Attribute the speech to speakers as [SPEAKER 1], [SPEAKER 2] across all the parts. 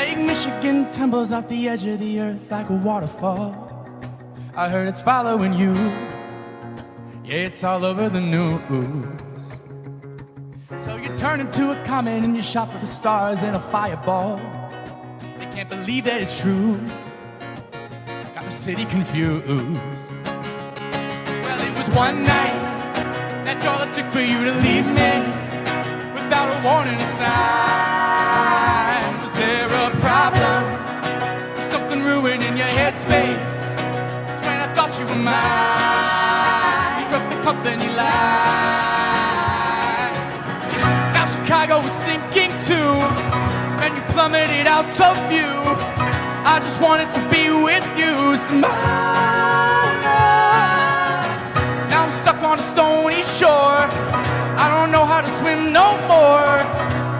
[SPEAKER 1] Lake Michigan tumbles off the edge of the earth like a waterfall. I heard it's following you. Yeah, it's all over the news. So you turn into a comet and you shot for the stars in a fireball. They can't believe that it's true. Got the city confused. Well, it was one night. That's all it took for you to leave me without a warning, a sign. Was there a problem? Was something ruining your headspace? Just when I thought you were mine, you dropped the company line. Now Chicago was sinking too, and you plummeted out of view. I just wanted to be with you, Simona. Now I'm stuck on a stony shore. I don't know how to swim no more.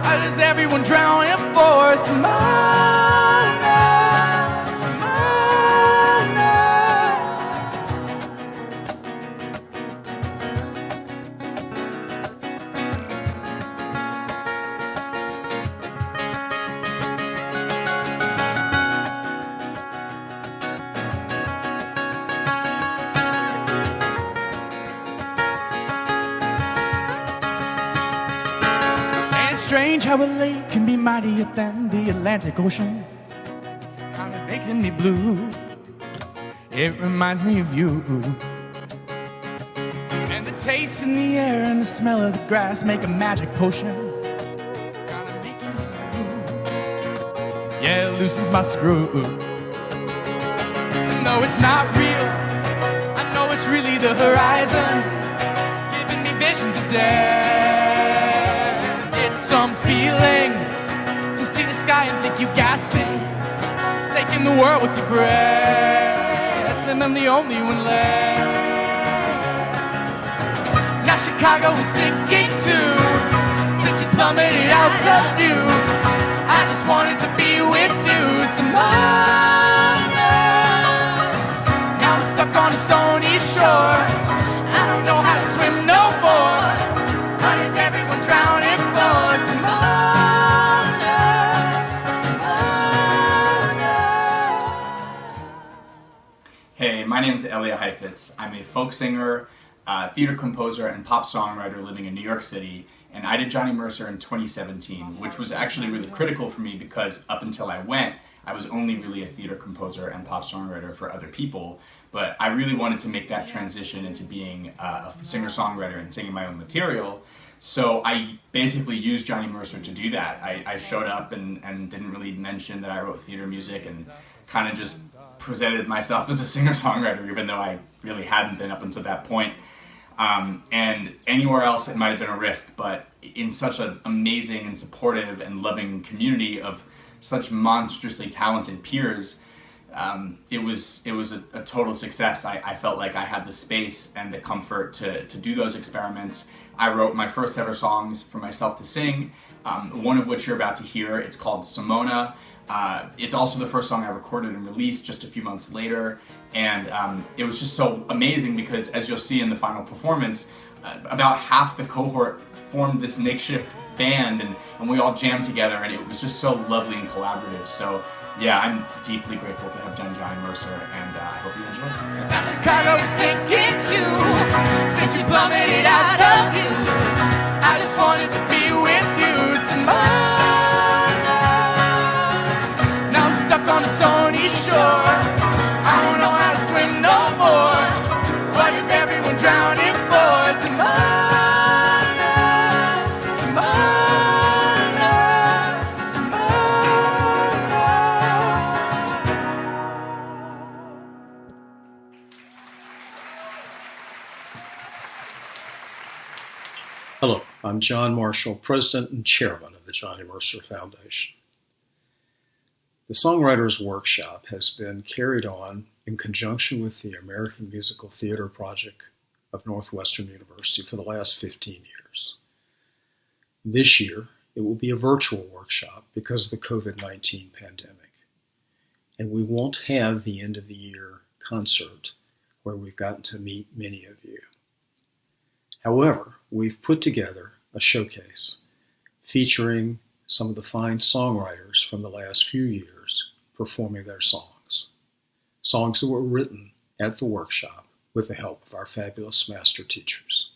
[SPEAKER 1] How does everyone drowning for Simona? Simona. Strange how a lake can be mightier than the Atlantic Ocean, kinda making me blue. It reminds me of you. And the taste in the air and the smell of the grass make a magic potion, kinda making me blue. Yeah, it loosens my screw. And though it's not real, I know it's really the horizon, giving me visions of death. Some feeling to see the sky and think you gasping, taking the world with your breath, and I'm the only one left. Now Chicago is sinking too, since you plummeted out of view. I just wanted to be with you, Simona. Now I'm stuck on a stony shore. I don't know how to swim no more. What is everyone drowning for? Simona, Simona.
[SPEAKER 2] Hey, my name is Elliah Heifetz. I'm a folk singer, theater composer, and pop songwriter living in New York City. And I did Johnny Mercer in 2017, which was actually really critical for me because up until I went, I was only really a theater composer and pop songwriter for other people. But I really wanted to make that transition into being a singer-songwriter and singing my own material. So I basically used Johnny Mercer to do that. I showed up and didn't really mention that I wrote theater music and kind of just presented myself as a singer-songwriter, even though I really hadn't been up until that point. And anywhere else it might have been a risk, but in such an amazing and supportive and loving community of such monstrously talented peers, it was a total success. I felt like I had the space and the comfort to do those experiments. I wrote my first ever songs for myself to sing, one of which you're about to hear. It's called Simona. It's also the first song I recorded and released just a few months later, and it was just so amazing because, as you'll see in the final performance, about half the cohort formed this makeshift band, and we all jammed together, and it was just so lovely and collaborative. So yeah, I'm deeply grateful to have done Johnny Mercer, and I hope you enjoy it.
[SPEAKER 1] Now Chicago is sinking too, since you plummeted out of view. I just wanted to be with you, Simona. Now I'm stuck on a stony shore. I don't know how to swim no more. What is everyone drowning for, Simona?
[SPEAKER 3] Hello, I'm John Marshall, President and Chairman of the Johnny Mercer Foundation. The Songwriters Workshop has been carried on in conjunction with the American Musical Theater Project of Northwestern University for the last 15 years. This year, it will be a virtual workshop because of the COVID-19 pandemic, and we won't have the end of the year concert where we've gotten to meet many of you. However, we've put together a showcase featuring some of the fine songwriters from the last few years performing their songs. Songs that were written at the workshop with the help of our fabulous master teachers.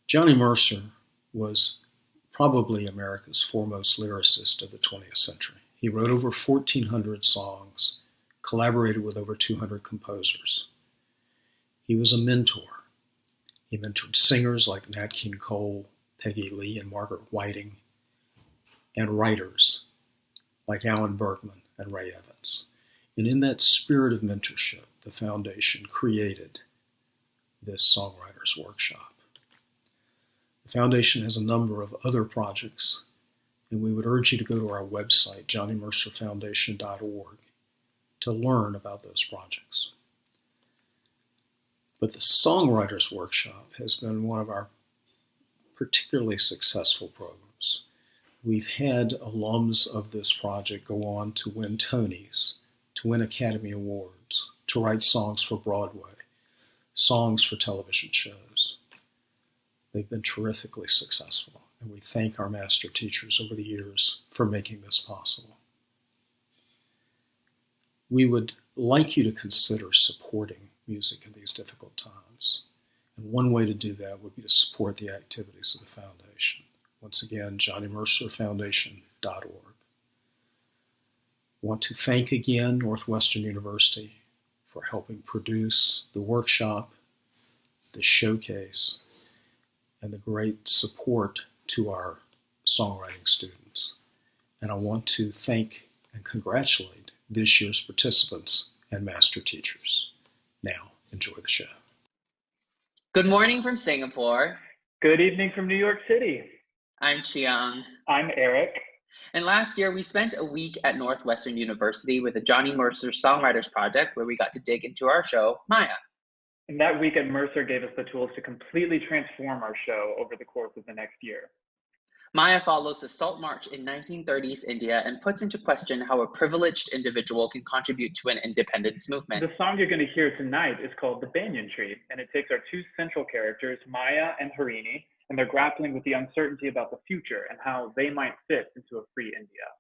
[SPEAKER 3] Johnny Mercer was probably America's foremost lyricist of the 20th century. He wrote over 1,400 songs, collaborated with over 200 composers. He was a mentor. He mentored singers like Nat King Cole, Peggy Lee, and Margaret Whiting, and writers like Alan Bergman and Ray Evans. And in that spirit of mentorship, the foundation created this Songwriters Workshop. The foundation has a number of other projects, and we would urge you to go to our website, johnnymercerfoundation.org, to learn about those projects. But the Songwriters Workshop has been one of our particularly successful programs. We've had alums of this project go on to win Tonys, to win Academy Awards, to write songs for Broadway, songs for television shows. They've been terrifically successful, and we thank our master teachers over the years for making this possible. We would like you to consider supporting music in these difficult times. And one way to do that would be to support the activities of the foundation. Once again, johnnymercerfoundation.org. I want to thank again Northwestern University for helping produce the workshop, the showcase, and the great support to our songwriting students. And I want to thank and congratulate this year's participants and master teachers. Now, enjoy the show.
[SPEAKER 4] Good morning from Singapore.
[SPEAKER 5] Good evening from New York City.
[SPEAKER 4] I'm Cheeyang.
[SPEAKER 5] I'm Eric.
[SPEAKER 4] And last year, we spent a week at Northwestern University with the Johnny Mercer Songwriters Project, where we got to dig into our show, Maya.
[SPEAKER 5] And that week at Mercer gave us the tools to completely transform our show over the course of the next year.
[SPEAKER 4] Maya follows the Salt March in 1930s India and puts into question how a privileged individual can contribute to an independence movement.
[SPEAKER 5] The song you're going to hear tonight is called The Banyan Tree, and it takes our two central characters, Maya and Harini, and they're grappling with the uncertainty about the future and how they might fit into a free India.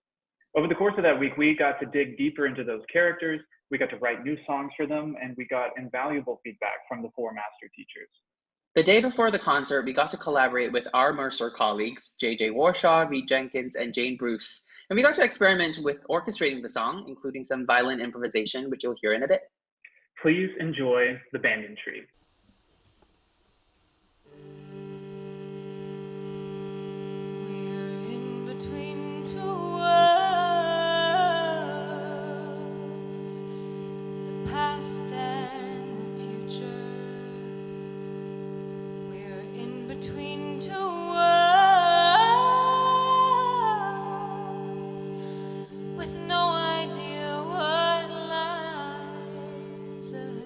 [SPEAKER 5] Over the course of that week, we got to dig deeper into those characters, we got to write new songs for them, and we got invaluable feedback from the four master teachers.
[SPEAKER 4] The day before the concert, we got to collaborate with our Mercer colleagues, J.J. Warshaw, Reed Jenkins, and Jane Bruce. And we got to experiment with orchestrating the song, including some violin improvisation, which you'll hear in a bit.
[SPEAKER 5] Please enjoy The Banyan Tree.
[SPEAKER 6] We're in between two worlds, the past and the future. Between two worlds, with no idea what lies ahead.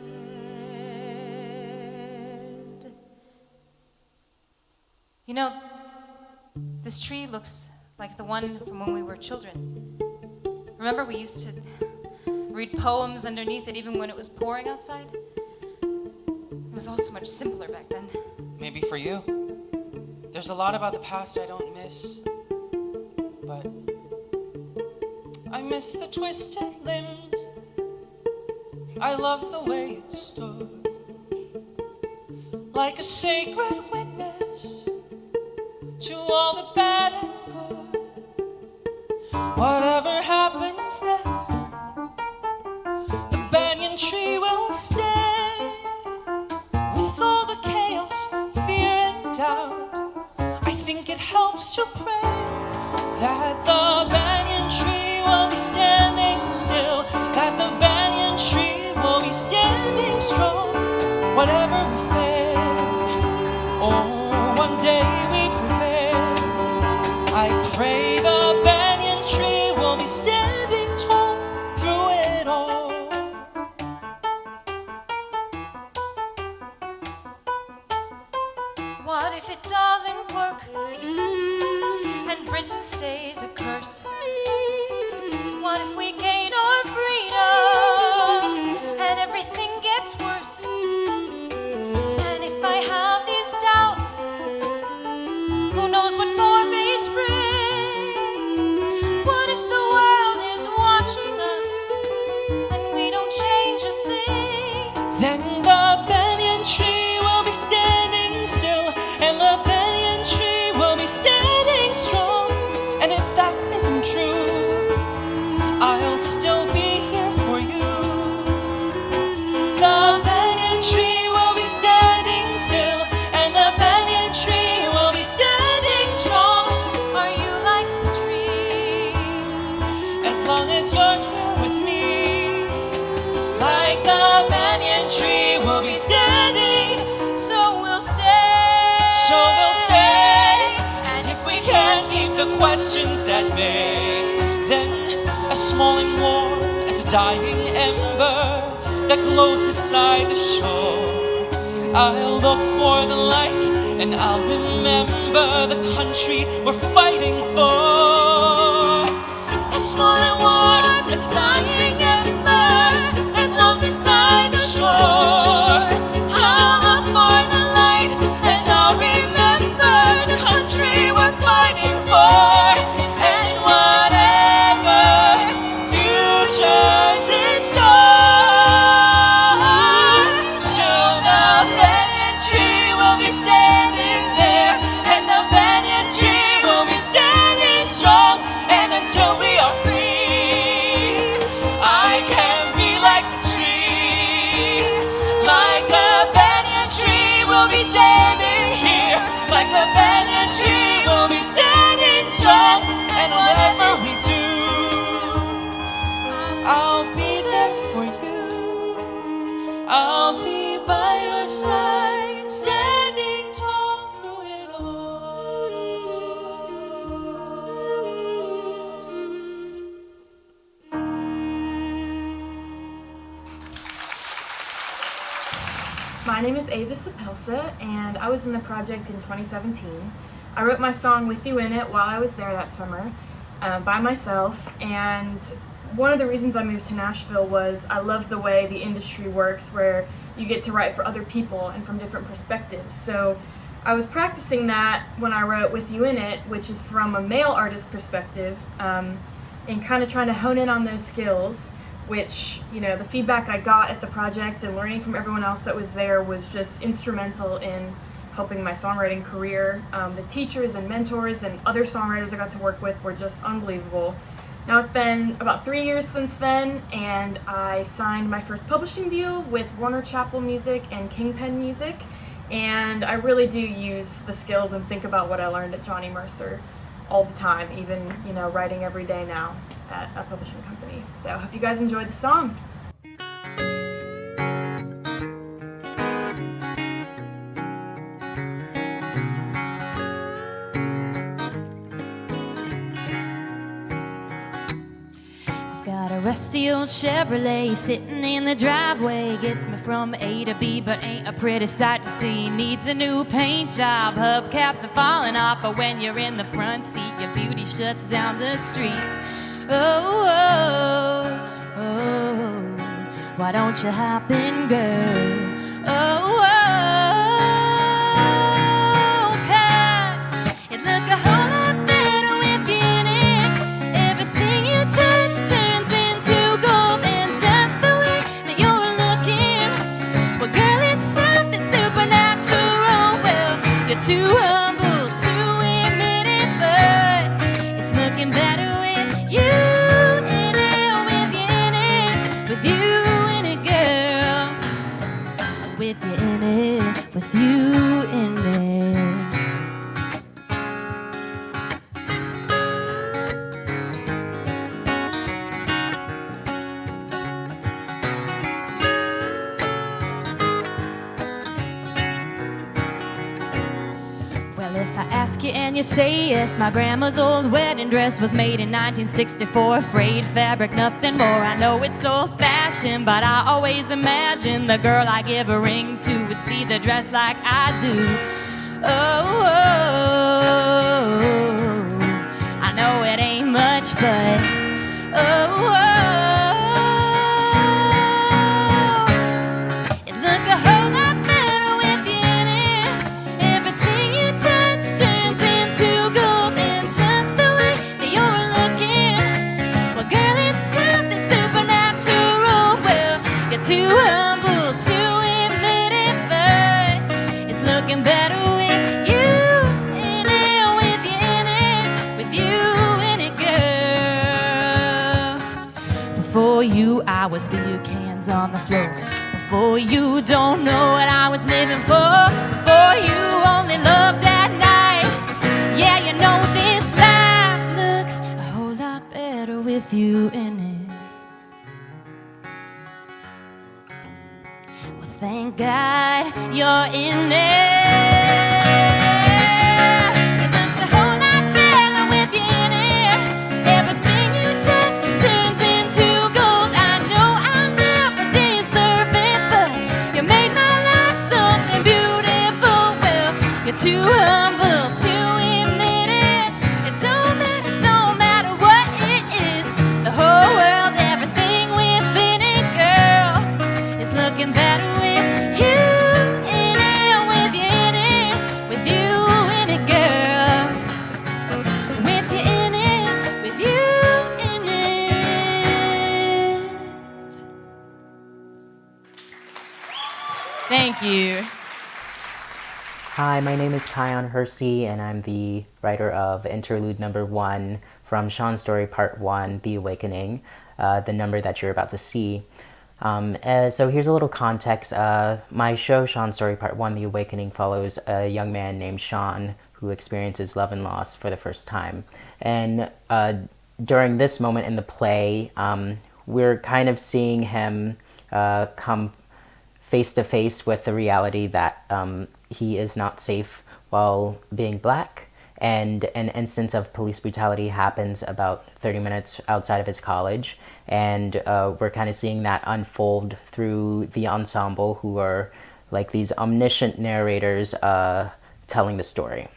[SPEAKER 6] You know, this tree looks like the one from when we were children. Remember, we used to read poems underneath it even when it was pouring outside? It was all so much simpler back then.
[SPEAKER 7] Maybe for you. There's a lot about the past I don't miss, but I miss the twisted limbs. I love the way it stood, like a sacred witness to all the bad and good. Whatever happens next, the banyan tree will stay. With all the chaos, fear and doubt, I think it helps to pray that the banyan tree will be standing still, that the banyan tree will be standing strong. Whatever we fail, oh, one day we prevail. I pray the banyan tree will be standing tall through it all.
[SPEAKER 6] What if it doesn't work and Britain stays a curse? What if we gain our freedom and everything gets worse? And if I have these doubts, who knows what more may spring?
[SPEAKER 7] questions at bay. Then, as small and warm as a dying ember that glows beside the shore, I'll look for the light and I'll remember the country we're fighting for. As small and warm as a dying ember that glows beside the shore, I'll look for the light and I'll remember the country we're fighting for. And whatever futures in store, soon the banyan tree will be standing there, and the banyan tree will be standing strong. And until we are free, I can be like the tree, like the banyan tree will be standing here, like the banyan tree will be standing strong. And whatever we do, I'll be there for you. I'll be by your side, standing tall through it all.
[SPEAKER 8] My name is Ava Suppelsa, and I was in the project in 2017. I wrote my song With You In It while I was there that summer, by myself, and one of the reasons I moved to Nashville was I love the way the industry works, where you get to write for other people and from different perspectives. So I was practicing that when I wrote With You In It, which is from a male artist's perspective, and kind of trying to hone in on those skills, which, you know, the feedback I got at the project and learning from everyone else that was there was just instrumental in helping my songwriting career. The teachers and mentors and other songwriters I got to work with were just unbelievable. Now it's been about 3 years since then, and I signed my first publishing deal with Warner Chappell Music and Kingpen Music, and I really do use the skills and think about what I learned at Johnny Mercer all the time, even, you know, writing every day now at a publishing company. So I hope you guys enjoyed the song.
[SPEAKER 6] Got a rusty old Chevrolet sitting in the driveway. Gets me from A to B, but ain't a pretty sight to see. Needs a new paint job, hubcaps are falling off. But when you're in the front seat, your beauty shuts down the streets. Oh, oh, oh, why don't you hop in, girl? Oh, oh, 'cause it look a whole lot better with you in it. Everything you touch turns into gold, and just the way that you're looking, well, girl, it's something supernatural. Well, you're too humble to admit it, but it's looking better with you in it, with you in it, with you in it, girl. With you in it, with you in it. Well, if I ask you and you say yes, my grandma's old wedding dress was made in 1964. Frayed fabric, nothing more. I know it's old-fashioned, but I always imagine the girl I give a ring to would see the dress like I do. Oh, oh, I know it ain't much, but oh, oh, it look a whole lot better with you in it. Everything you touch turns into gold, and just the way that you're looking, well, girl, it's something supernatural. Well, you're too humble to admit it, but it's looking better with you in it, with you in it, with you in it, girl. Before you, I was big hands on the floor. Before you, don't know what I was living for. Before you, only loved at night. Yeah, you know this life looks a whole lot better with you in it. Well, thank God you're in it. It looks a whole lot better with you
[SPEAKER 9] Thank you.
[SPEAKER 10] Hi, my name is Khiyon Hursey, and I'm the writer of Interlude number 1 from Sean's story part 1, The Awakening, the number that you're about to see. So here's a little context. My show, Sean's story part 1, The Awakening, follows a young man named Sean who experiences love and loss for the first time. And during this moment in the play, we're kind of seeing him come face to face with the reality that he is not safe while being black, and an instance of police brutality happens about 30 minutes outside of his college, and we're kind of seeing that unfold through the ensemble, who are like these omniscient narrators telling the story.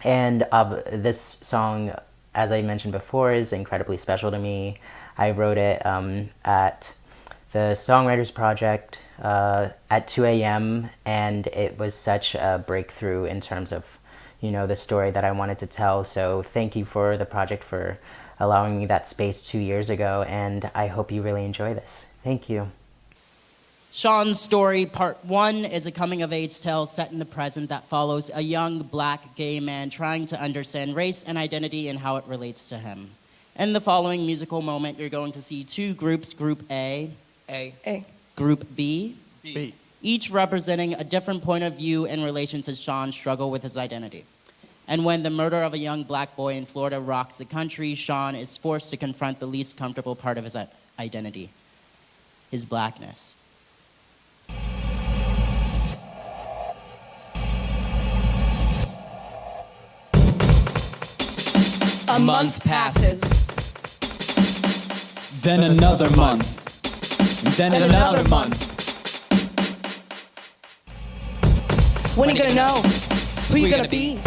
[SPEAKER 10] And this song, as I mentioned before, is incredibly special to me. I wrote it at the Songwriters Project at 2 a.m. and it was such a breakthrough in terms of, you know, the story that I wanted to tell. So thank you for the project for allowing me that space 2 years ago, and I hope you really enjoy this. Thank you.
[SPEAKER 11] Sean's story, part 1, is a coming-of-age tale set in the present that follows a young black gay man trying to understand race and identity and how it relates to him. In the following musical moment, you're going to see two groups, Group A, Group B, each representing a different point of view in relation to Sean's struggle with his identity. And when the murder of a young black boy in Florida rocks the country, Sean is forced to confront the least comfortable part of his identity, his blackness.
[SPEAKER 7] A month passes.
[SPEAKER 1] Then another month. Then another month.
[SPEAKER 7] When you gonna know who you gonna be?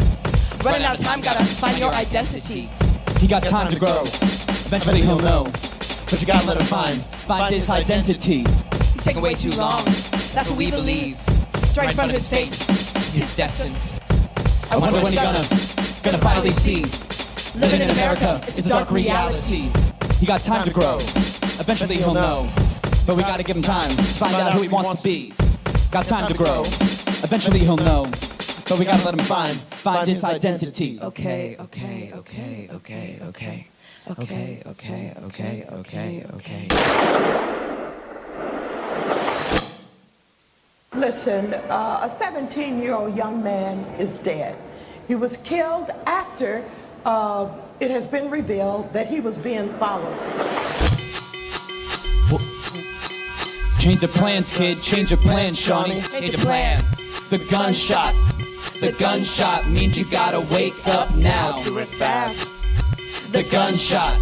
[SPEAKER 7] Running out of time, gotta find your identity.
[SPEAKER 1] He got time to grow. Eventually he'll know. But you gotta let him find his identity.
[SPEAKER 7] He's taking way too long. That's what we believe. It's right in front of his face. He's destined.
[SPEAKER 1] I wonder when he's gonna finally see.
[SPEAKER 7] Living in America is a dark reality.
[SPEAKER 1] He got time to grow. Eventually he'll know. But we gotta give him time to find out who he wants to be. Got time to grow. Eventually he'll know. But we gotta let him find his identity.
[SPEAKER 7] Okay.
[SPEAKER 12] Listen, a 17-year-old young man is dead. He was killed after it has been revealed that he was being followed.
[SPEAKER 1] Change your plans, kid. Change your plans, Shawnee.
[SPEAKER 7] Change your plans.
[SPEAKER 1] The gunshot means you gotta wake up now.
[SPEAKER 7] Do it fast.
[SPEAKER 1] The gunshot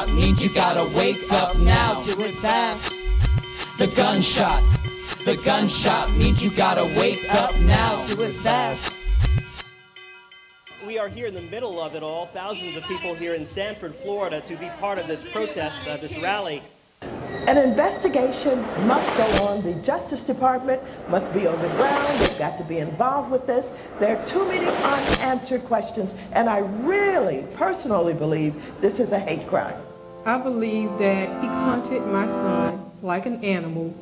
[SPEAKER 1] means you gotta wake up now.
[SPEAKER 7] Do it fast.
[SPEAKER 1] The gunshot means you gotta wake up now.
[SPEAKER 7] Do it fast.
[SPEAKER 13] We are here in the middle of it all, thousands of people here in Sanford, Florida, to be part of this protest, this rally.
[SPEAKER 12] An investigation must go on. The Justice Department must be on the ground. They've got to be involved with this. There are too many unanswered questions, and I really, personally believe this is a hate crime.
[SPEAKER 14] I believe that he hunted my son like an animal,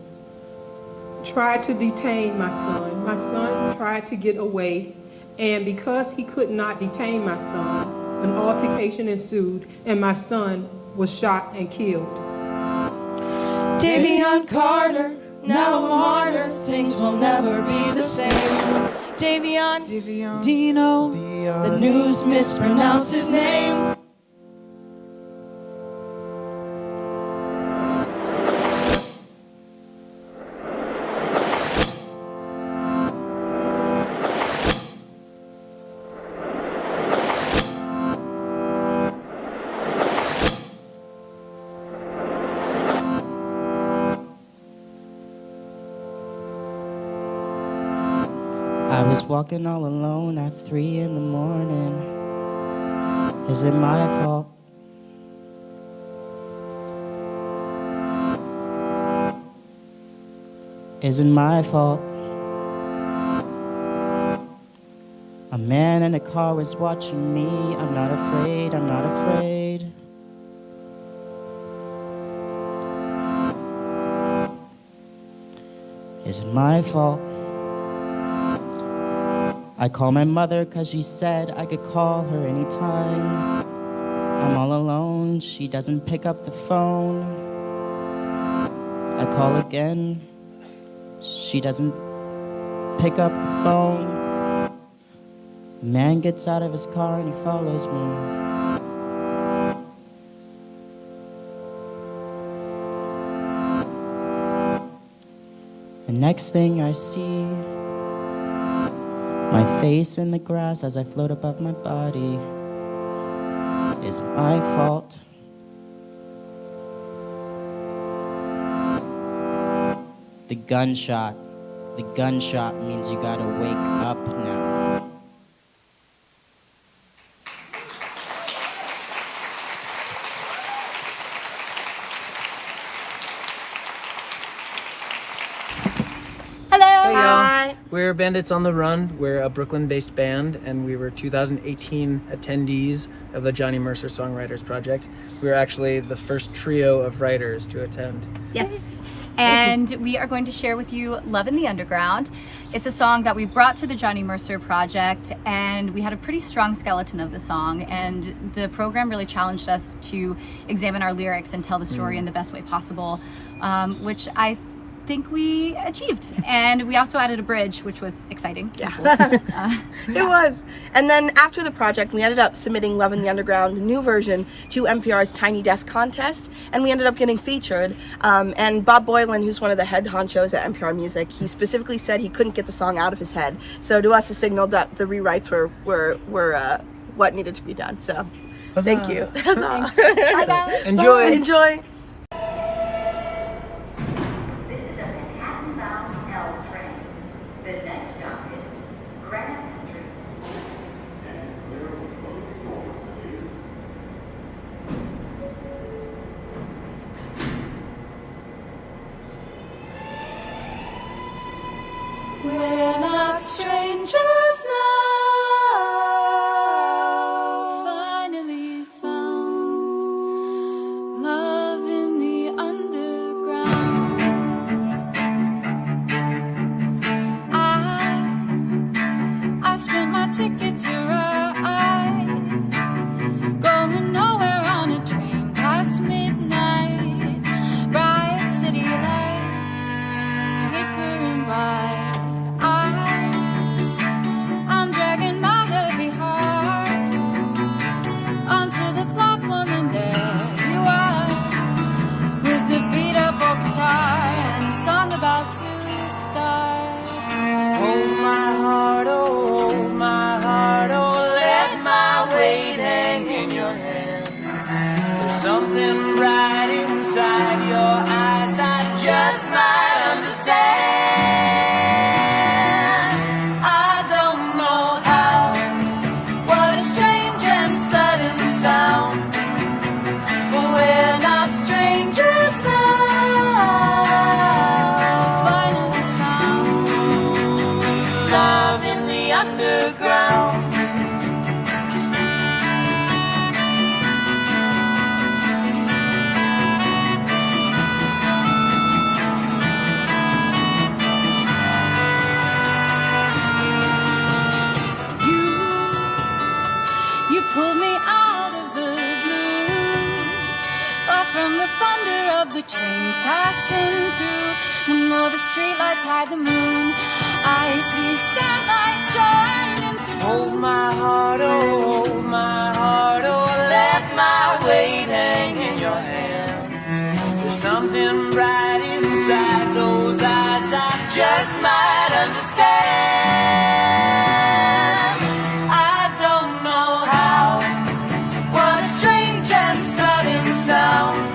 [SPEAKER 14] tried to detain my son. My son tried to get away, and because he could not detain my son, an altercation ensued, and my son was shot and killed.
[SPEAKER 7] Davion Carter, now a martyr, things will never be the same. Davion, Dino, the news mispronounced his name.
[SPEAKER 11] I was walking all alone at 3 in the morning. Is it my fault? Isn't my fault? A man in a car was watching me. I'm not afraid, I'm not afraid. Is it my fault? I call my mother cause she said I could call her anytime. I'm all alone, she doesn't pick up the phone. I call again, she doesn't pick up the phone. The man gets out of his car and he follows me. The next thing I see, my face in the grass as I float above my body. Is it my fault? The gunshot means you gotta wake up now.
[SPEAKER 9] Hello.
[SPEAKER 15] Hey, y'all.
[SPEAKER 9] Hi.
[SPEAKER 15] We're Bandits on the Run. We're a Brooklyn-based band, and we were 2018 attendees of the Johnny Mercer Songwriters Project. We were actually the first trio of writers to attend.
[SPEAKER 9] Yes. And we are going to share with you Love in the Underground. It's a song that we brought to the Johnny Mercer Project, and we had a pretty strong skeleton of the song, and the program really challenged us to examine our lyrics and tell the story in the best way possible, which I think we achieved. And we also added a bridge, which was exciting.
[SPEAKER 16] Yeah. It was. And then after the project, we ended up submitting Love in the Underground, the new version, to NPR's Tiny Desk contest, and we ended up getting featured. And Bob Boylan, who's one of the head honchos at NPR Music, he specifically said he couldn't get the song out of his head. So to us, it signaled that the rewrites were what needed to be done. So thank you.
[SPEAKER 9] Thanks. Bye, guys.
[SPEAKER 15] Enjoy.
[SPEAKER 16] Enjoy.
[SPEAKER 6] We're not strangers now. Finally found love in the underground. I spent my ticket to ride, going nowhere on a train past midnight. Bright city lights flickering by. I'm dragging my heavy heart onto the platform, and there you are, with the beat up old guitar and a song about to start.
[SPEAKER 7] Hold my heart, oh, let my weight hang in your hands. There's something bright inside your eyes I just might understand.
[SPEAKER 6] The trains passing through, and though the streetlights hide the moon, I see skyline shining through.
[SPEAKER 7] Hold my heart, oh, let my weight hang in your hands. There's something bright inside those eyes I just might understand. I don't know how, what a strange and sudden sound.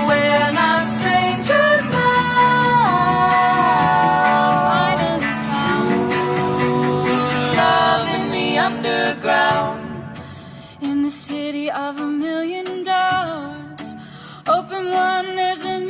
[SPEAKER 7] We're not strangers now. Love in the underground.
[SPEAKER 6] In the city of $1 million, open one, there's $1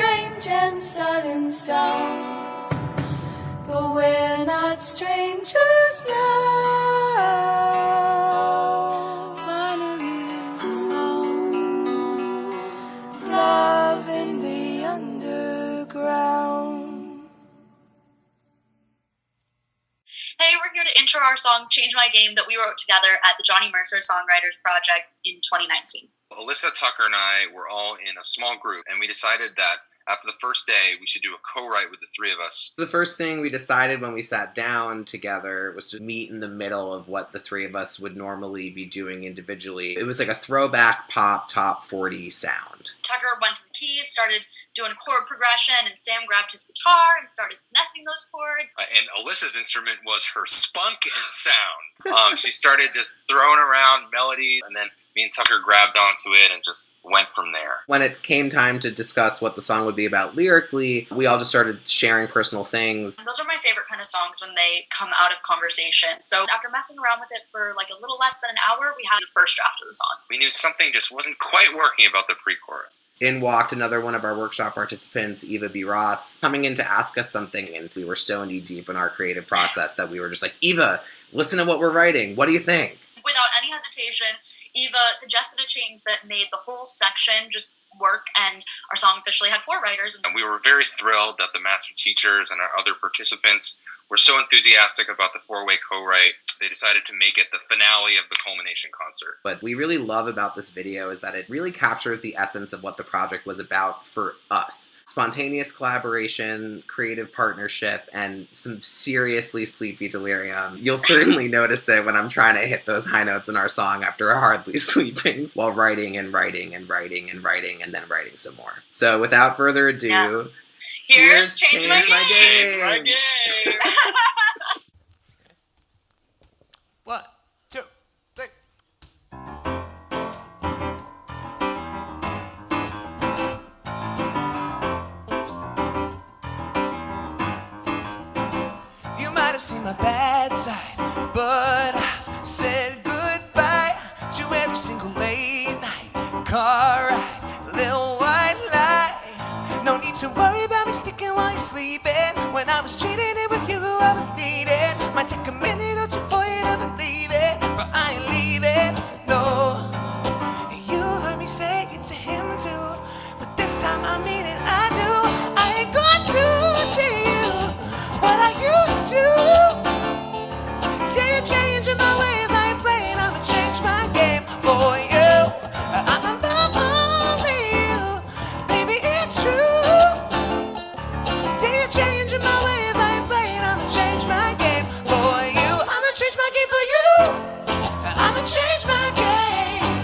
[SPEAKER 6] strange and sudden sound, but we're not strangers now. Finally found love in the underground.
[SPEAKER 17] Hey, we're here to intro our song Change My Game that we wrote together at the Johnny Mercer Songwriters Project in 2019.
[SPEAKER 18] Ellysa, Tucker, and I were all in a small group, and we decided that after the first day, we should do a co-write with the three of us.
[SPEAKER 19] The first thing we decided when we sat down together was to meet in the middle of what the three of us would normally be doing individually. It was like a throwback pop top 40 sound.
[SPEAKER 17] Tucker went to the keys, started doing chord progression, and Sam grabbed his guitar and started finessing those chords.
[SPEAKER 18] And Alyssa's instrument was her spunk and sound. She started just throwing around melodies, and then me and Tucker grabbed onto it and just went from there.
[SPEAKER 19] When it came time to discuss what the song would be about lyrically, we all just started sharing personal things.
[SPEAKER 17] Those are my favorite kind of songs when they come out of conversation. So after messing around with it for like a little less than an hour, we had the first draft of the song.
[SPEAKER 18] We knew something just wasn't quite working about the pre-chorus.
[SPEAKER 19] In walked another one of our workshop participants, Eva B. Ross, coming in to ask us something, and we were so knee-deep in our creative process that we were just like, Eva, listen to what we're writing. What do you think?
[SPEAKER 17] Without any hesitation, Eva suggested a change that made the whole section just work, and our song officially had 4 writers.
[SPEAKER 18] And we were very thrilled that the master teachers and our other participants were so enthusiastic about the 4-way co-write, they decided to make it the finale of the culmination concert.
[SPEAKER 19] What we really love about this video is that it really captures the essence of what the project was about for us. Spontaneous collaboration, creative partnership, and some seriously sleepy delirium. You'll certainly notice it when I'm trying to hit those high notes in our song after hardly sleeping, while writing and writing and writing and writing and then writing some more. So without further ado,
[SPEAKER 17] Here's Change My Game!
[SPEAKER 18] Change My Game!
[SPEAKER 1] 1, 2, 3. You might have seen my bad side, but I've said goodbye to every single late night car ride, little white lie. No need to worry about me sticking while you're sleeping. When I was cheating, it was you who I was needing. Might take a minute or two for you to believe it, but I ain't leaving, no. And you heard me say it to him too, but this time I mean it, I do. I ain't gonna do to you what I used to. Yeah, you're changing my ways, I ain't playing, I'ma change my game for you. I'ma love only you, baby, it's true. Changing my ways, I ain't playing, I'ma change my game for you. I'ma change my game for you. I'ma change my game.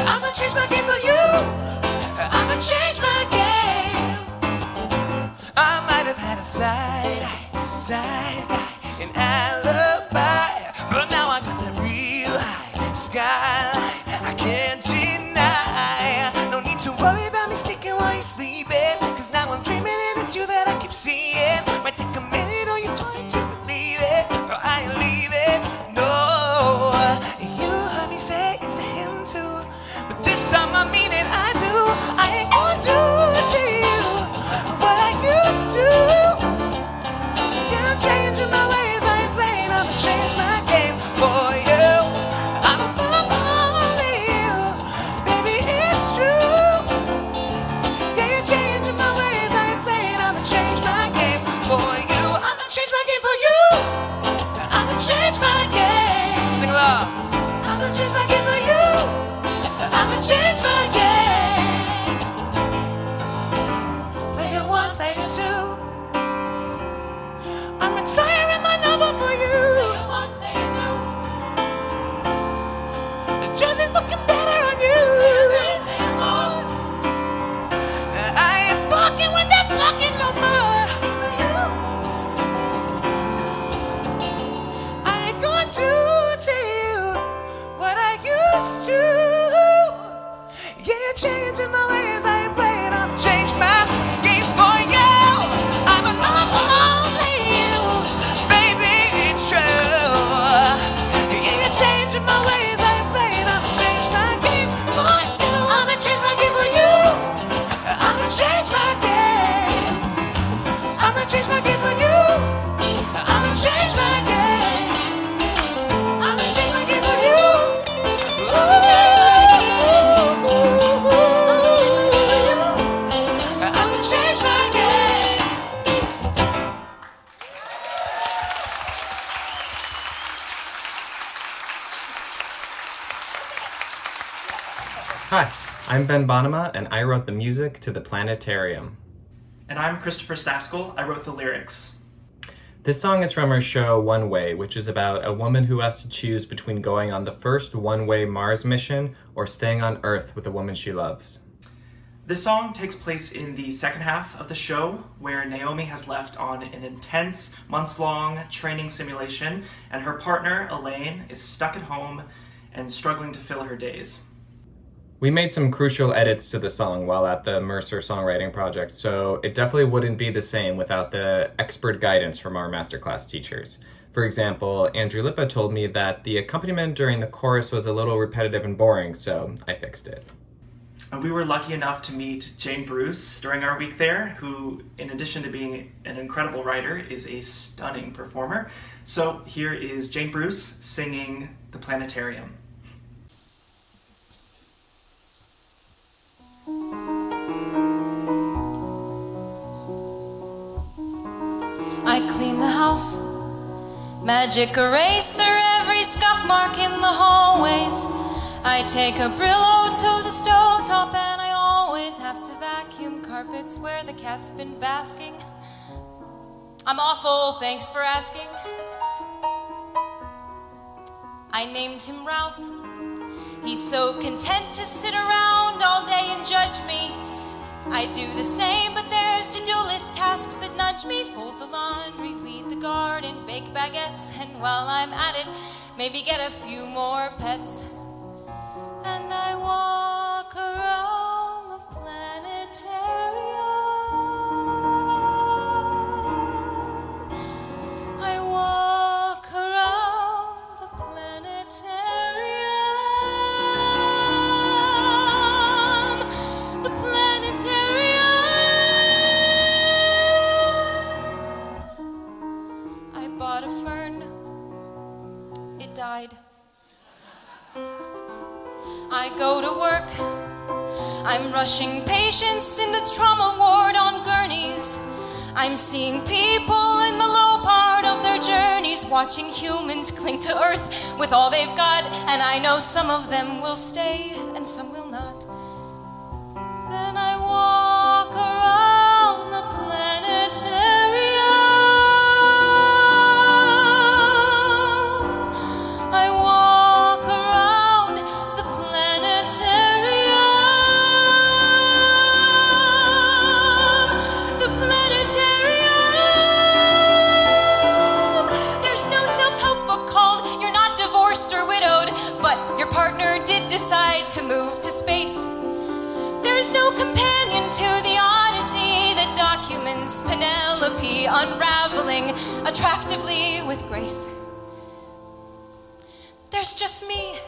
[SPEAKER 1] I'ma change my game for you. I'ma change my game. I might have had a side guy, an alibi, but now I got that real high skyline I can't deny. No need to worry about me sneaking while you're sleeping, cause now I'm dreaming and it's you that I keep seeing. Might take a minute or you're trying to believe it, but I ain't leaving, no. You heard me say it to him too, but this time I mean it, I do. I ain't gonna do to you what I used to. Yeah, I'm changing my ways, I ain't playing, I'ma
[SPEAKER 20] I'm Ben Bonnema, and I wrote the music to the Planetarium.
[SPEAKER 21] And I'm Christopher Staskel. I wrote the lyrics.
[SPEAKER 20] This song is from our show One Way, which is about a woman who has to choose between going on the first one-way Mars mission or staying on Earth with a woman she loves.
[SPEAKER 21] This song takes place in the second half of the show, where Naomi has left on an intense, months-long training simulation, and her partner, Elaine, is stuck at home and struggling to fill her days.
[SPEAKER 20] We made some crucial edits to the song while at the Mercer Songwriting Project, so it definitely wouldn't be the same without the expert guidance from our masterclass teachers. For example, Andrew Lippa told me that the accompaniment during the chorus was a little repetitive and boring, so I fixed it.
[SPEAKER 21] And we were lucky enough to meet Jane Bruce during our week there, who, in addition to being an incredible writer, is a stunning performer. So here is Jane Bruce singing The Planetarium.
[SPEAKER 6] I clean the house, magic eraser every scuff mark in the hallways. I take a Brillo to the stovetop and I always have to vacuum carpets where the cat's been basking. I'm awful, thanks for asking. I named him Ralph. He's so content to sit around all day and judge me. I do the same, but there's to-do list tasks that nudge me. Fold the laundry, weed the garden, bake baguettes, and while I'm at it, maybe get a few more pets. And I walk around the planetarium. I walk around the planetarium. The planetarium. I bought a fern. It died. I go to work. I'm rushing patients in the trauma ward on gurneys. I'm seeing people in the low part of their journeys, watching humans cling to Earth with all they've got, and I know some of them will stay and some will not. Then I walk around the planetarium. I walk around the planetarium. The planetarium. There's no self-help book called You're Not Divorced or Widowed, but your partner did decide to move to space. There's no companion to the Odyssey that documents Penelope unraveling attractively with grace. There's just me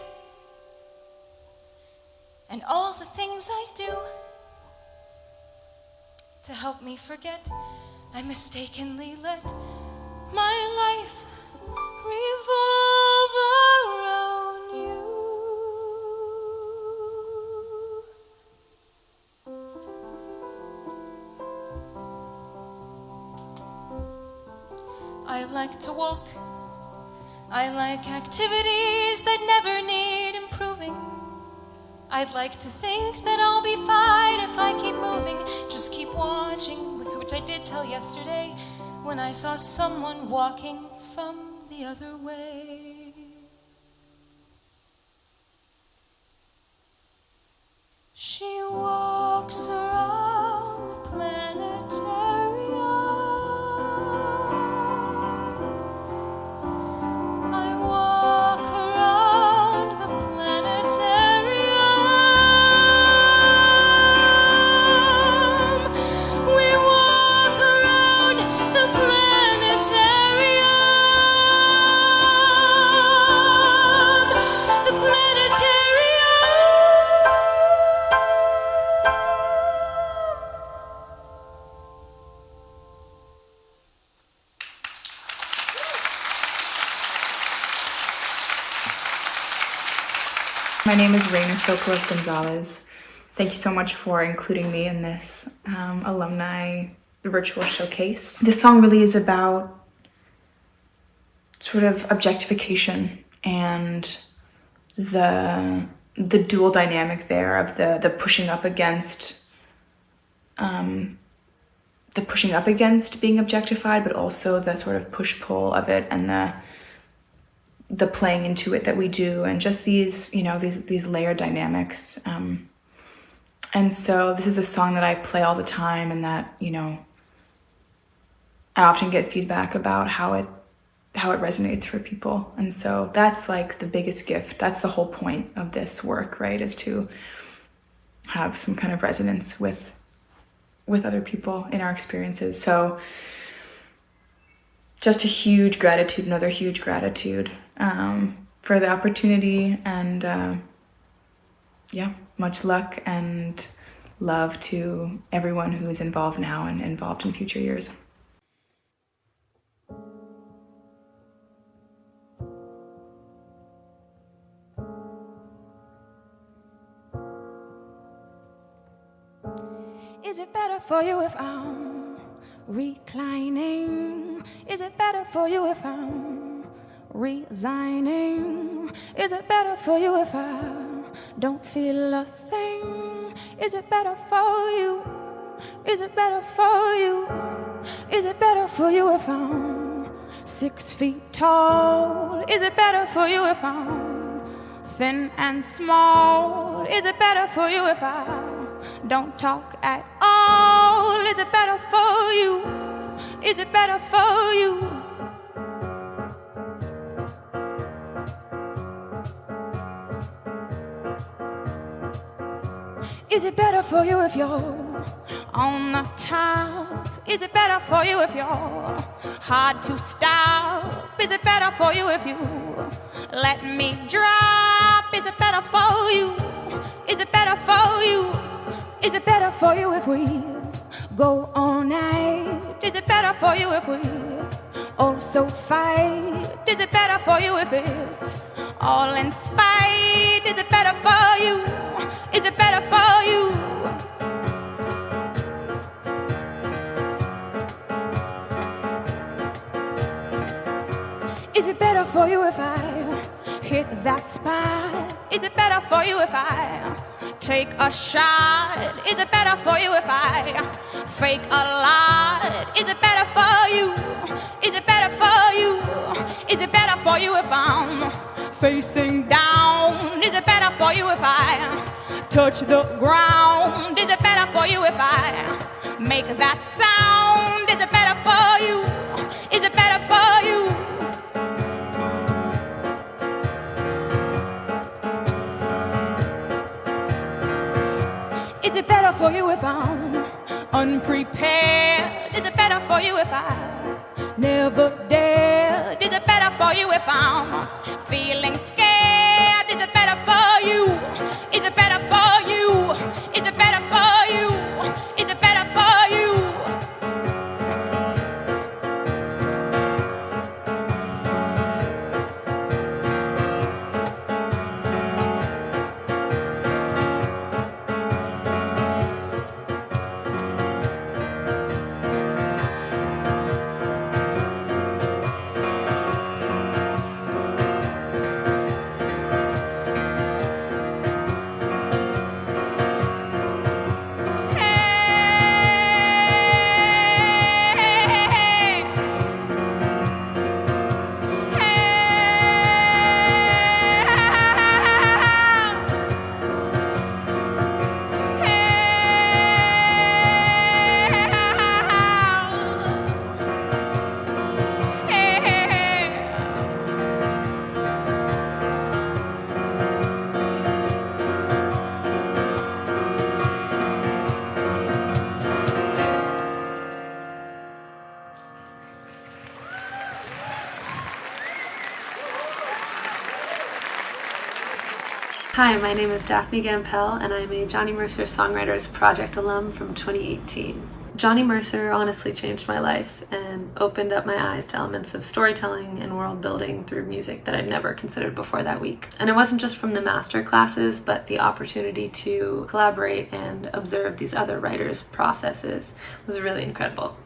[SPEAKER 6] and all the things I do to help me forget. I mistakenly let my life revolve around you. I like to walk. I like activities that never need improving. I'd like to think that I'll be fine if I keep moving, just keep watching, which I did tell yesterday when I saw someone walking from the other way. She walks around the planetarium. I walk around the planetarium. We walk around the planetarium. The planetarium.
[SPEAKER 22] My name is Raina Sokolov-Gonzalez. Thank you so much for including me in this alumni virtual showcase. This song really is about sort of objectification and the the dual dynamic there of the pushing up against being objectified, but also the sort of push-pull of it and the playing into it that we do, and just these, you know, these layered dynamics. And so this is a song that I play all the time, and that, you know, I often get feedback about how it resonates for people. And so that's like the biggest gift. That's the whole point of this work, right? Is to have some kind of resonance with other people in our experiences. So just a huge gratitude, another huge gratitude for the opportunity, and yeah, much luck and love to everyone who is involved now and involved in future years.
[SPEAKER 2] Is it better for you if I'm reclining? Is it better for you if I'm resigning? Is it better for you if I don't feel a thing? Is it better for you? Is it better for you? Is it better for you if I'm 6 feet tall? Is it better for you if I'm thin and small? Is it better for you if I don't talk at all? Is it better for you? Is it better for you? Is it better for you if you're on the top? Is it better for you if you're hard to stop? Is it better for you if you let me drop? Is it better for you? Is it better for you? Is it better for you if we go all night? Is it better for you if we also fight? Is it better for you if it's all in spite? Is it better for you? Is it better for you? Is it better for you if I hit that spot? Is it better for you if I take a shot? Is it better for you if I fake a lot? Is it better for you? Is it better for you? Is it better for you if I'm facing down? Is it better for you if I touch the ground? Is it better for you if I make that sound? Is it better for you? Is it better for you? Is it better for you if I'm unprepared? Is it better for you if I never dared? Is it better for you if I'm feeling scared? Is it better for you? Is it better for you? Is it better for you? Is it better for you?
[SPEAKER 3] Hi, my name is Daphne Gampel, and I'm a Johnny Mercer Songwriters Project alum from 2018. Johnny Mercer honestly changed my life and opened up my eyes to elements of storytelling and world building through music that I'd never considered before that week. And it wasn't just from the master classes, but the opportunity to collaborate and observe these other writers' processes was really incredible.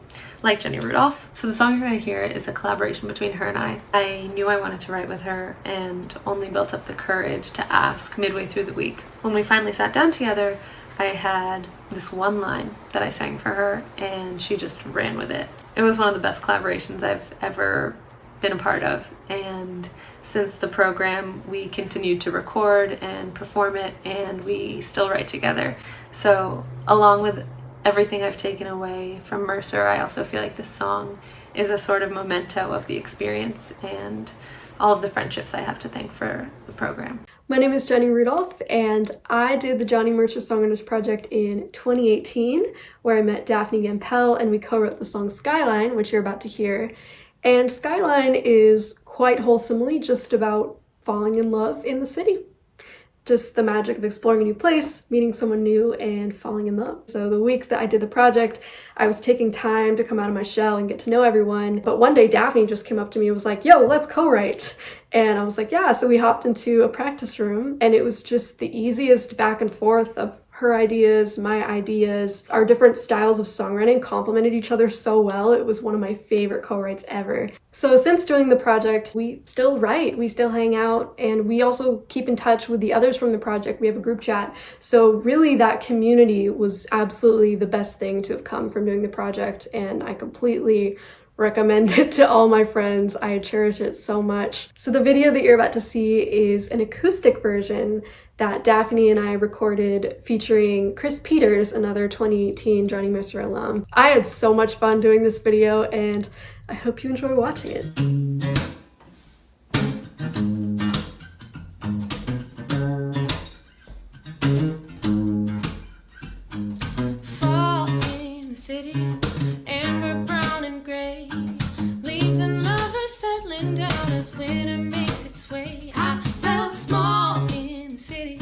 [SPEAKER 3] like Jenni Rudolph. So the song you're going to hear is a collaboration between her and I. I knew I wanted to write with her and only built up the courage to ask midway through the week. When we finally sat down together, I had this one line that I sang for her and she just ran with it. It was one of the best collaborations I've ever been a part of, and since the program we continued to record and perform it, and we still write together. So along with everything I've taken away from Mercer, I also feel like this song is a sort of memento of the experience and all of the friendships I have to thank for the program.
[SPEAKER 4] My name is Jenni Rudolph, and I did the Johnny Mercer Songwriters project in 2018, where I met Daphne Gampel and we co-wrote the song Skyline, which you're about to hear. And Skyline is quite wholesomely just about falling in love in the city. Just the magic of exploring a new place, meeting someone new, and falling in love. So the week that I did the project, I was taking time to come out of my shell and get to know everyone. But one day Daphne just came up to me and was like, yo, let's co-write. And I was like, yeah. So we hopped into a practice room, and it was just the easiest back and forth of her ideas, my ideas. Our different styles of songwriting complemented each other so well. It was one of my favorite co-writes ever. So since doing the project, we still write, we still hang out, and we also keep in touch with the others from the project. We have a group chat. So really that community was absolutely the best thing to have come from doing the project, and I completely recommend it to all my friends. I cherish it so much. So the video that you're about to see is an acoustic version that Daphne and I recorded featuring Chris Peters, another 2018 Johnny Mercer alum. I had so much fun doing this video, and I hope you enjoy watching it.
[SPEAKER 5] Fall in the city, amber, brown, and gray. Leaves and lovers settling down as winter makes its way. I felt small in the city,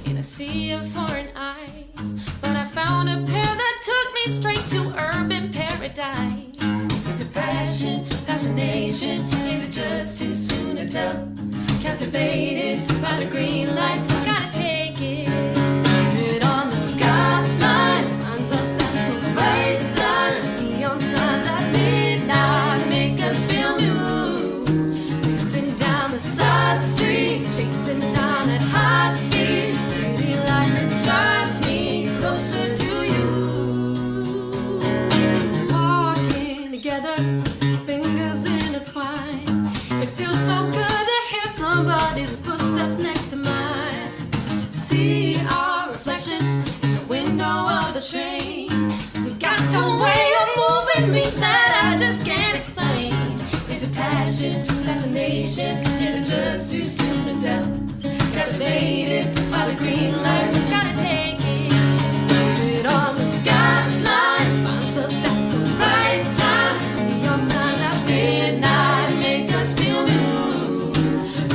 [SPEAKER 5] in a sea of foreign eyes, but I found a pair that took me straight to urban paradise. Is it passion, fascination? Is it just too soon to tell? Captivated by the green light, gotta take it. Leave it on the skyline, finds us at the right time. Neon signs at midnight make us feel new. Racing down the side streets, chasing time at high speed. City life that drives me closer to you. Walking together, fingers intertwined. It feels so good to hear somebody's footsteps next to mine. See our reflection in the window of the train. We've got a way of moving me that I just can't explain. Is it passion, fascination? Is it just too soon to tell? Captivated by the green light, gotta take it. Leave it on the skyline, finds us at the right time. Neon signs at midnight make us feel new.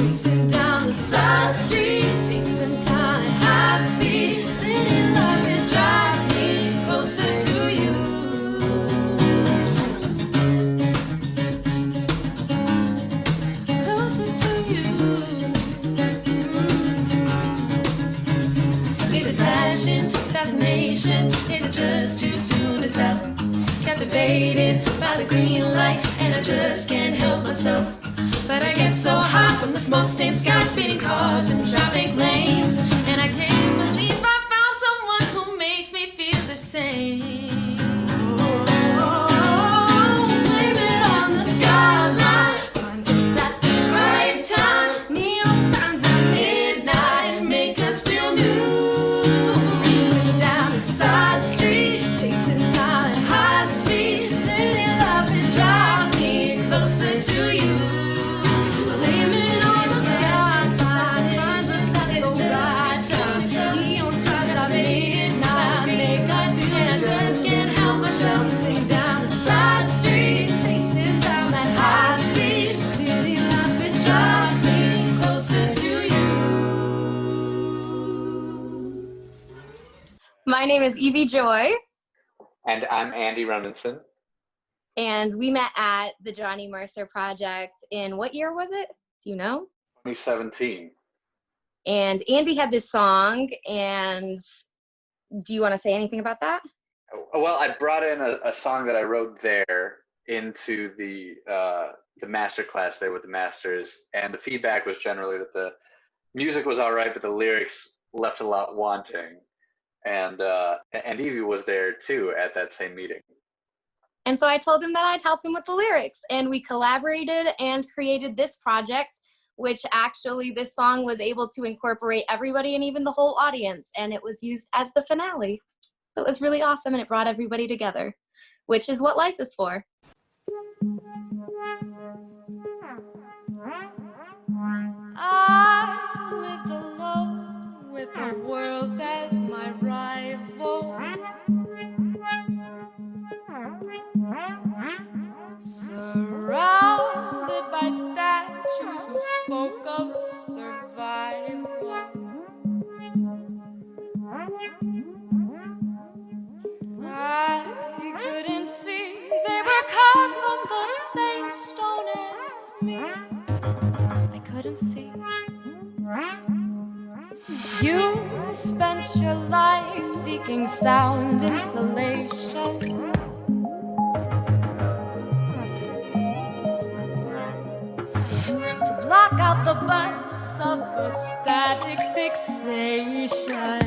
[SPEAKER 5] Racing down the side street, chasing time at high speed. City love, it drives me closer to you. Closer to you. Is it passion, fascination? Is it just too soon to tell? Captivated by the green light, and I just can't help myself. But I get so high from the smoke-stained sky, speeding cars and traffic lanes, and I can't believe I found someone who makes me feel the same. Blame it on the skyline, finds us at the right time. Neon signs at midnight make us feel new. Racing down the side streets, chasing time at high speed. City love, it drives me closer to you. Blame it on the skyline, finds us at the right time. Neon signs at midnight make us feel, and I just can't help myself. Sing down the side streets, chasing time at high speed. City life, it drives me closer to you.
[SPEAKER 23] My name is Evie Joy,
[SPEAKER 24] And I'm Andy Roninson.
[SPEAKER 23] and we met at the Johnny Mercer Project in what year was it? Do you know?
[SPEAKER 24] 2017.
[SPEAKER 23] And Andy had this song, and do you want to say anything about that?
[SPEAKER 24] Well, I brought in a song that I wrote there into the master class there with the masters, and the feedback was generally that the music was all right, but the lyrics left a lot wanting. And Evie was there too at that same meeting.
[SPEAKER 23] And so I told him that I'd help him with the lyrics, and we collaborated and created this project, which actually this song was able to incorporate everybody and even the whole audience, and it was used as the finale. So it was really awesome, and it brought everybody together, which is what life is for.
[SPEAKER 5] I lived alone with the world as my rival, surrounded by statues who spoke of survival. I couldn't see they were carved from the same stone as me. I couldn't see. You spent your life seeking sound insulation, to block out the buzz of the static fixation.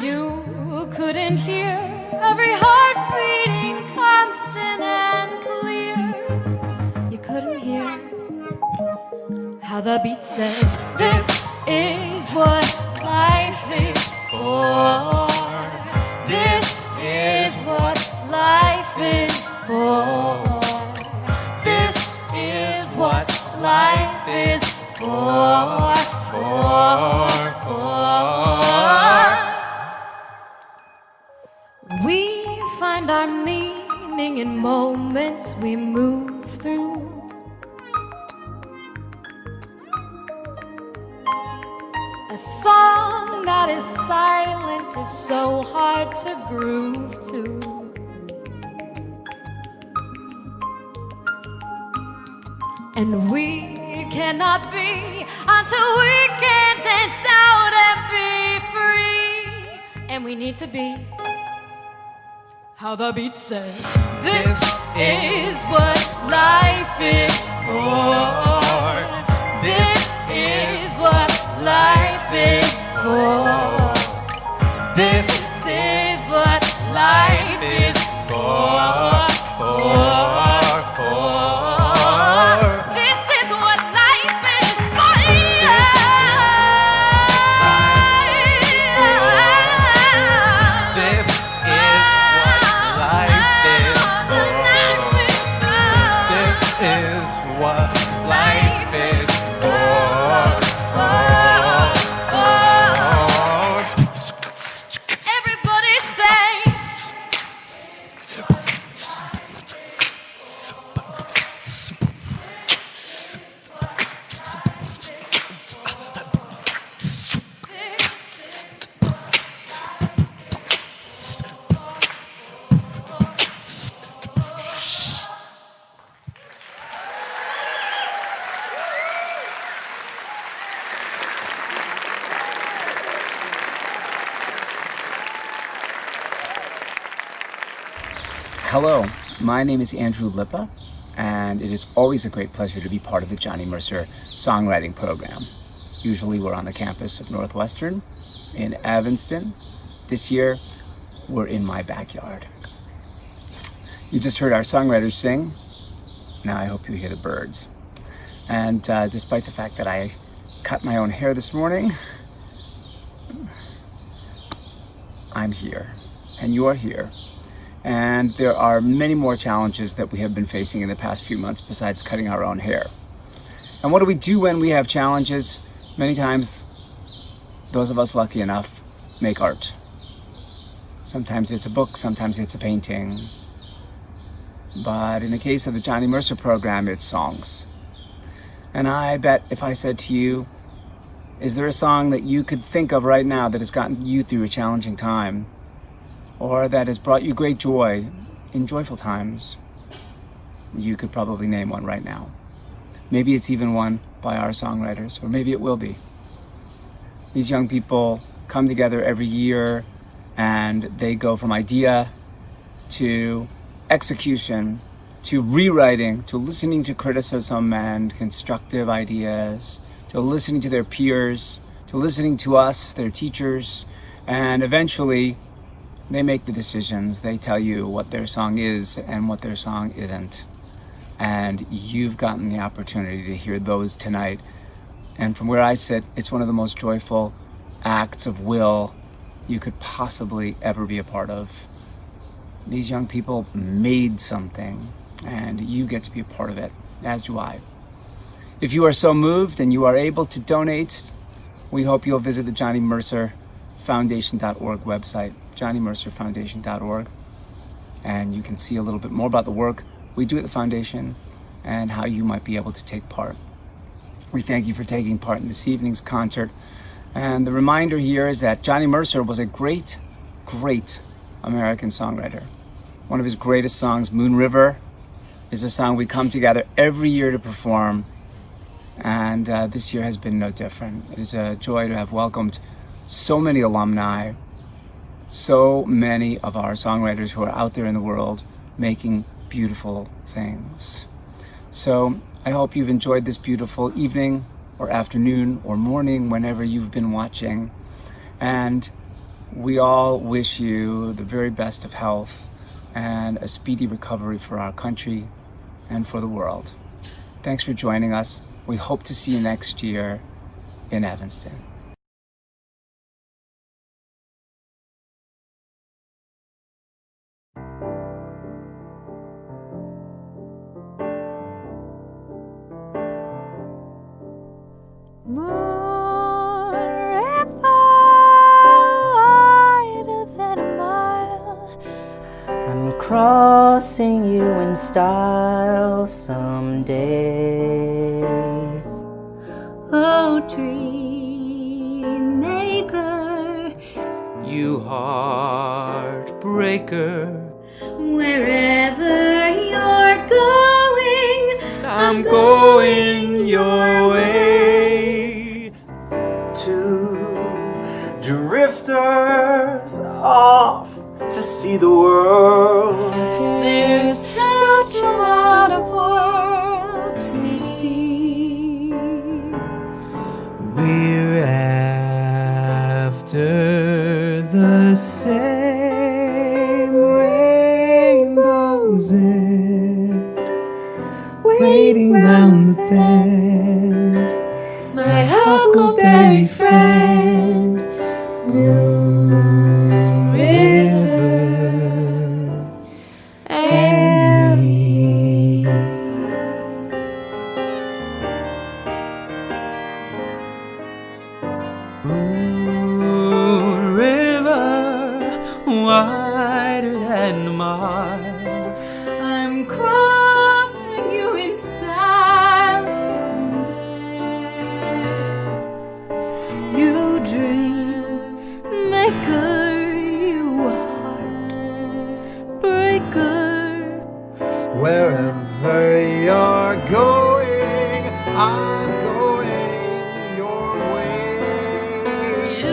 [SPEAKER 5] You couldn't hear every heart beating constant and clear. You couldn't hear how the beat says, this is what life is for. This is what life is for. This is what life is for. We find our meaning in moments we move through. A song that is silent is so hard to groove to. And we cannot be until we can dance out and be free. And we need to be how the beat says, this is what life is for. This is what life is for. This is what life is for. This is what life is for.
[SPEAKER 1] This is what life is
[SPEAKER 5] Everybody say,
[SPEAKER 8] Hello, my name is Andrew Lippa, and it is always a great pleasure to be part of the Johnny Mercer Songwriting Program. Usually we're on the campus of Northwestern in Evanston. This year, we're in my backyard. You just heard our songwriters sing. Now I hope you hear the birds. And despite the fact that I cut my own hair this morning, I'm here, and you are here. And there are many more challenges that we have been facing in the past few months besides cutting our own hair. And what do we do when we have challenges? Many times, those of us lucky enough make art. Sometimes it's a book, sometimes it's a painting. But in the case of the Johnny Mercer program, it's songs. And I bet if I said to you, is there a song that you could think of right now that has gotten you through a challenging time? Or that has brought you great joy in joyful times? You could probably name one right now. Maybe it's even one by our songwriters, or maybe it will be. These young people come together every year and they go from idea to execution, to rewriting, to listening to criticism and constructive ideas, to listening to their peers, to listening to us, their teachers, and eventually they make the decisions. They tell you what their song is and what their song isn't. And you've gotten the opportunity to hear those tonight. And from where I sit, it's one of the most joyful acts of will you could possibly ever be a part of. These young people made something, and you get to be a part of it, as do I. If you are so moved and you are able to donate, we hope you'll visit the JohnnyMercerFoundation.org website, JohnnyMercerFoundation.org, and you can see a little bit more about the work we do at the foundation and how you might be able to take part. We thank you for taking part in this evening's concert. And the reminder here is that Johnny Mercer was a great, great American songwriter. One of his greatest songs, Moon River, is a song we come together every year to perform. And this year has been no different. It is a joy to have welcomed so many alumni, so many of our songwriters who are out there in the world making beautiful things. So I hope you've enjoyed this beautiful evening or afternoon or morning whenever you've been watching. And we all wish you the very best of health and a speedy recovery for our country and for the world. Thanks for joining us. We hope to see you next year in Evanston.
[SPEAKER 11] I'm crossing you in style someday.
[SPEAKER 10] Oh, dream maker,
[SPEAKER 1] You heartbreaker,
[SPEAKER 10] wherever you're going,
[SPEAKER 1] I'm going your way. Two drifters off to see the world.
[SPEAKER 10] There's such a lot of worlds to see.
[SPEAKER 1] We're after the same rainbow's end, waiting round the bend.
[SPEAKER 10] My huckleberry friend, Moon River, and me.
[SPEAKER 1] Moon River, wider than a mile.
[SPEAKER 10] I'm crossing you in style someday. You dream maker, you heartbreaker.
[SPEAKER 1] Wherever you're going, I'm going your way.
[SPEAKER 10] To